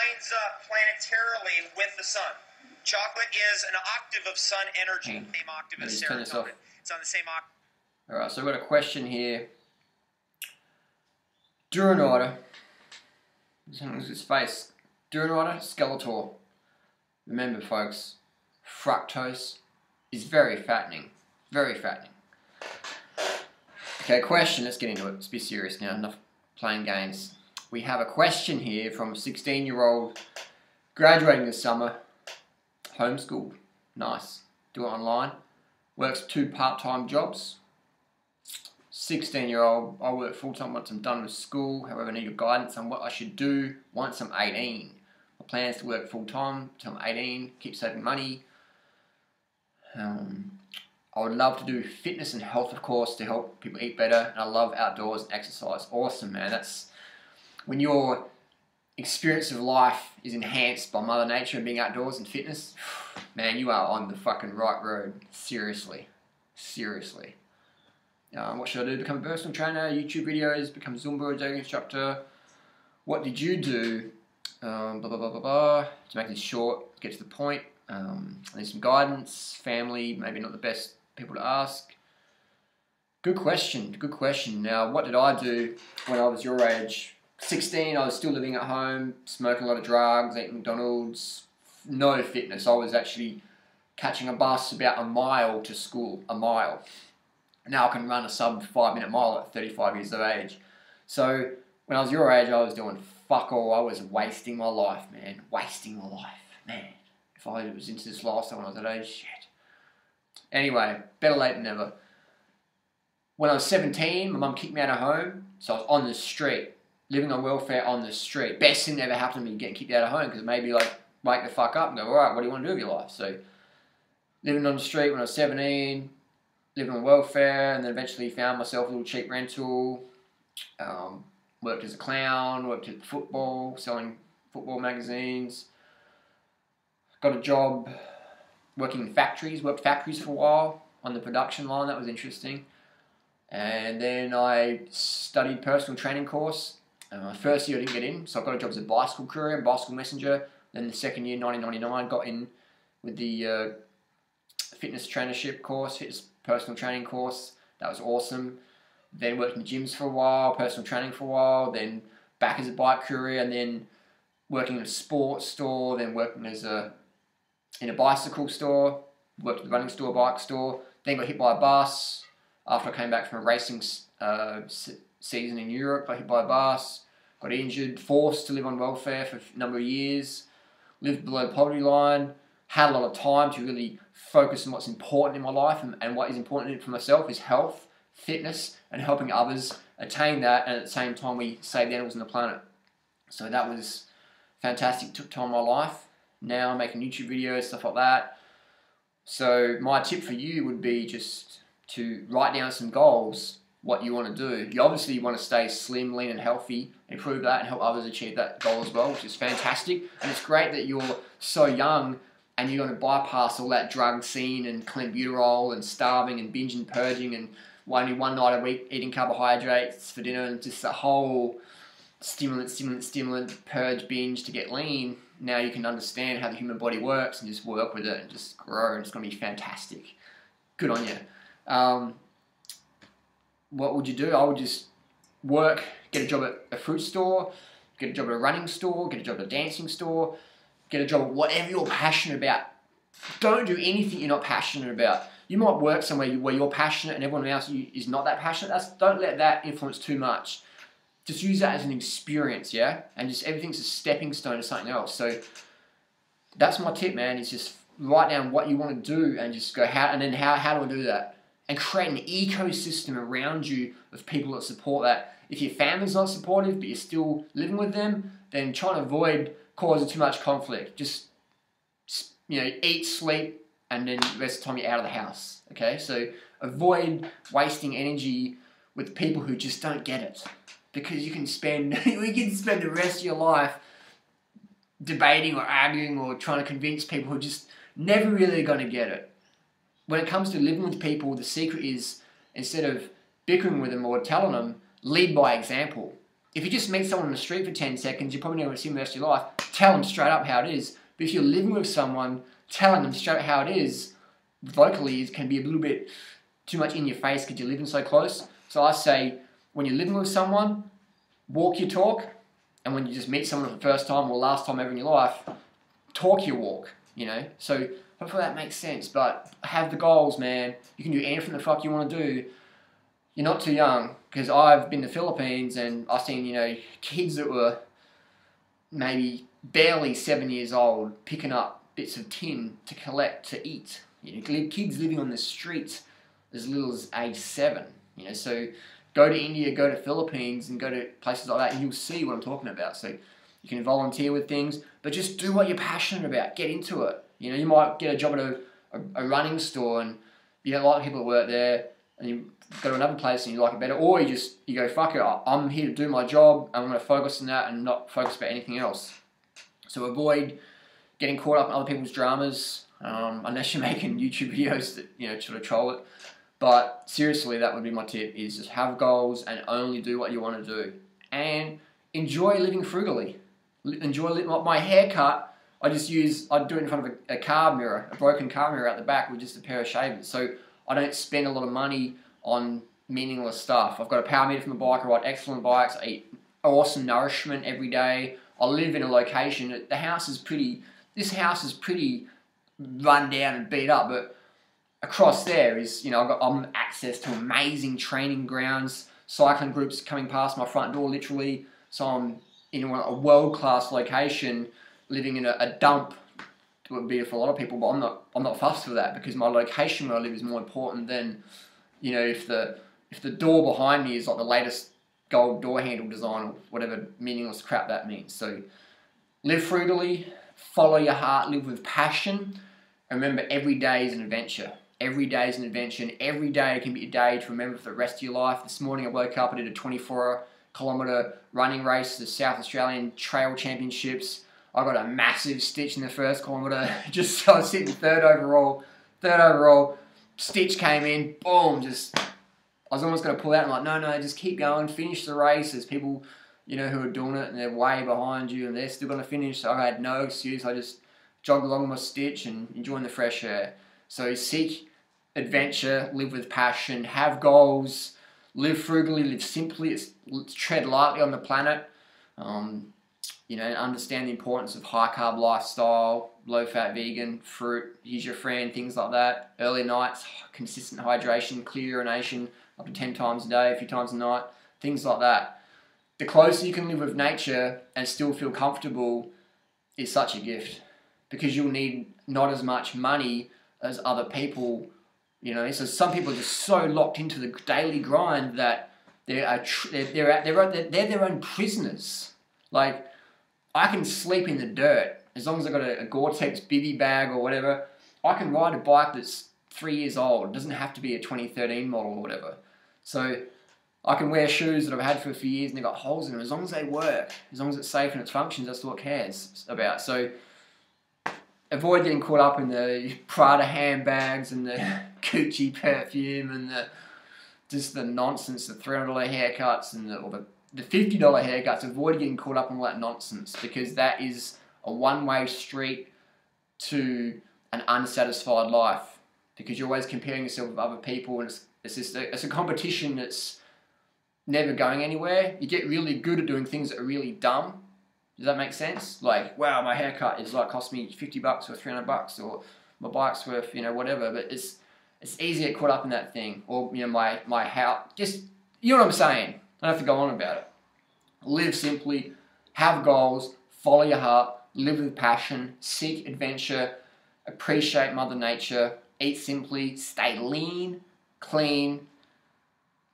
lines up planetarily with the sun. Chocolate is an octave of sun energy. Same octave as serotonin. It's on the same octave. Alright, so we've got a question here. Duronota. Look at his face. Duronota Skeletor. Remember, folks, fructose is very fattening. Very fattening. Okay, question. Let's get into it. Let's be serious now. Enough playing games. We have a question here from a 16-year-old graduating this summer. Homeschooled. Nice. Do it online. Works 2 part-time jobs. 16-year-old. I work full-time once I'm done with school. However, I need your guidance on what I should do once I'm 18. My plan is to work full-time until I'm 18. Keep saving money. I would love to do fitness and health, of course, to help people eat better. And I love outdoors and exercise. Awesome, man. That's when your experience of life is enhanced by Mother Nature and being outdoors and fitness. Man, you are on the fucking right road. Seriously. Seriously. What should I do? Become a personal trainer, YouTube videos, become a Zumba or yoga instructor. What did you do? Blah, blah, blah, blah, blah. To make this short, get to the point. I need some guidance, family, maybe not the best people to ask. Good question, good question. Now, what did I do when I was your age? 16, I was still living at home, smoking a lot of drugs, eating McDonald's, no fitness. I was actually catching a bus about a mile to school, a mile. Now I can run a sub 5-minute mile at 35 years of age. So when I was your age, I was doing fuck all. I was wasting my life, man. Wasting my life, man. If I was into this lifestyle when I was that age, shit. Anyway, better late than never. When I was 17, my mum kicked me out of home, so I was on the street, living on welfare on the street. Best thing that ever happened to me, getting kicked out of home, because it made me like wake the fuck up and go, alright, what do you want to do with your life? So, living on the street when I was 17, living on welfare, and then eventually found myself a little cheap rental. Worked as a clown, worked at football, selling football magazines. Got a job working in factories, worked factories for a while on the production line. That was interesting. And then I studied personal training course. First year I didn't get in, so I got a job as a bicycle courier, bicycle messenger. Then the second year, 1999, got in with the fitness trainership course, fitness personal training course. That was awesome. Then worked in gyms for a while, personal training for a while, then back as a bike courier, and then working in a sports store, then working as in a bicycle store, worked at the running store, bike store, then got hit by a bus. After I came back from a racing season in Europe, got hit by a bus, got injured, forced to live on welfare for a number of years, lived below the poverty line, had a lot of time to really focus on what's important in my life, and what is important for myself is health, fitness, and helping others attain that, and at the same time we save the animals on the planet. So that was fantastic, took time in my life. Now I'm making YouTube videos, stuff like that. So my tip for you would be just to write down some goals, what you want to do. You obviously want to stay slim, lean and healthy, improve that and help others achieve that goal as well, which is fantastic. And it's great that you're so young and you're going to bypass all that drug scene and clenbuterol and starving and binge and purging and only one night a week eating carbohydrates for dinner and just a whole stimulant, purge, binge to get lean. Now you can understand how the human body works and just work with it and just grow, and it's going to be fantastic. Good on you. What would you do? I would just work, get a job at a fruit store, get a job at a running store, get a job at a dancing store, get a job at whatever you're passionate about. Don't do anything you're not passionate about. You might work somewhere where you're passionate and everyone else is not that passionate. Don't let that influence too much. Just use that as an experience, yeah? And just everything's a stepping stone to something else. So that's my tip, man, is just write down what you want to do and just go, how do I do that? And create an ecosystem around you of people that support that. If your family's not supportive, but you're still living with them, then try to avoid causing too much conflict. Just, eat, sleep, and then the rest of the time you're out of the house, okay? So avoid wasting energy with people who just don't get it. Because you can spend the rest of your life debating or arguing or trying to convince people who are just never really going to get it. When it comes to living with people, the secret is, instead of bickering with them or telling them, lead by example. If you just meet someone on the street for 10 seconds, you're probably never going to see them the rest of your life. tell them straight up how it is. But if you're living with someone, telling them straight up how it is, vocally, can be a little bit too much in your face because you're living so close. So I say, when you're living with someone, walk your talk. And when you just meet someone for the first time or last time ever in your life, talk your walk, you know. So hopefully that makes sense. But have the goals, man. You can do anything the fuck you want to do. You're not too young, because I've been to the Philippines and I've seen, you know, kids that were maybe barely 7 years old picking up bits of tin to collect, to eat. You know, kids living on the streets as little as age 7. You know, so go to India, go to Philippines, and go to places like that, and you'll see what I'm talking about. So you can volunteer with things, but just do what you're passionate about. Get into it. You know, you might get a job at a running store, and you don't like people that work there, and you go to another place and you like it better, or you go, fuck it, I'm here to do my job, I'm going to focus on that and not focus about anything else. So avoid getting caught up in other people's dramas, unless you're making YouTube videos that, you know, sort of troll it. But seriously, that would be my tip, is just have goals and only do what you want to do. And enjoy living frugally. Enjoy my haircut. I do it in front of a car mirror, a broken car mirror out the back with just a pair of shavers. So I don't spend a lot of money on meaningless stuff. I've got a power meter from the bike, I ride excellent bikes, I eat awesome nourishment every day. I live in a location, this house is pretty run down and beat up, but across there is, you know, I'm access to amazing training grounds, cycling groups coming past my front door literally, so I'm in a world-class location, living in a dump. It would be for a lot of people, but I'm not fussed for that, because my location where I live is more important than, you know, if the door behind me is like the latest gold door handle design or whatever meaningless crap that means. So live frugally, follow your heart, live with passion, and remember, every day is an adventure. Every day is an adventure, and every day can be a day to remember for the rest of your life. This morning I woke up, I did a 24-kilometre running race, the South Australian Trail Championships. I got a massive stitch in the first kilometre. Just I was sitting third overall. Stitch came in, boom, I was almost going to pull out. I'm like, no, just keep going, finish the race. There's people, you know, who are doing it, and they're way behind you, and they're still going to finish. So I had no excuse. I just jogged along with my Stitch and enjoying the fresh air. So seek adventure, live with passion, have goals, live frugally, live simply, tread lightly on the planet. You know, understand the importance of high-carb lifestyle, low-fat vegan, fruit, here's your friend, things like that. Early nights, consistent hydration, clear urination, up to 10 times a day, a few times a night, things like that. The closer you can live with nature and still feel comfortable is such a gift, because you'll need not as much money as other people, you know. So some people are just so locked into the daily grind that they're their own prisoners. Like, I can sleep in the dirt as long as I've got a Gore-Tex bivy bag or whatever. I can ride a bike that's 3 years old. It doesn't have to be a 2013 model or whatever. So I can wear shoes that I've had for a few years and they've got holes in them. As long as they work, as long as it's safe and it functions, that's what cares about. So avoid getting caught up in the Prada handbags and the Gucci perfume and just the nonsense, the $300 haircuts and the $50 haircuts. Avoid getting caught up in all that nonsense, because that is a one-way street to an unsatisfied life, because you're always comparing yourself with other people, and it's a competition that's never going anywhere. You get really good at doing things that are really dumb. Does that make sense? Like, wow, my haircut is like cost me $50 or $300, or my bike's worth, you know, whatever. But it's easy to get caught up in that thing, or, you know, my house. Just, you know what I'm saying? I don't have to go on about it. Live simply, have goals, follow your heart, live with passion, seek adventure, appreciate Mother Nature, eat simply, stay lean, clean,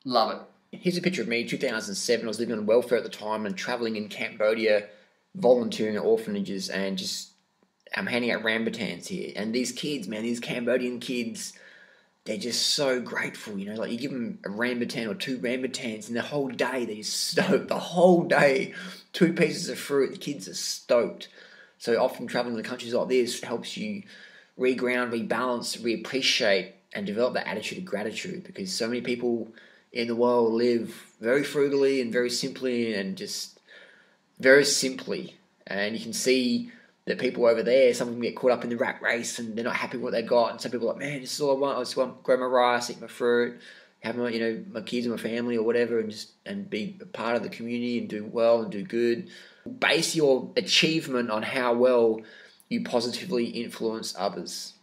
love it. Here's a picture of me, 2007. I was living on welfare at the time and travelling in Cambodia, volunteering at orphanages, and just I'm handing out rambutans here. And these kids, man, these Cambodian kids, they're just so grateful, you know. Like, you give them a rambutan or 2 rambutans, and the whole day they're stoked. The whole day, 2 pieces of fruit, the kids are stoked. So often travelling to countries like this helps you reground, rebalance, reappreciate, and develop that attitude of gratitude, because so many people in the world live very frugally and very simply, and just very simply. And you can see that people over there, some of them get caught up in the rat race and they're not happy with what they got. And some people are like, man, this is all I want. I just want to grow my rice, eat my fruit, have my, my kids and my family or whatever, and be a part of the community and do well and do good. Base your achievement on how well you positively influence others.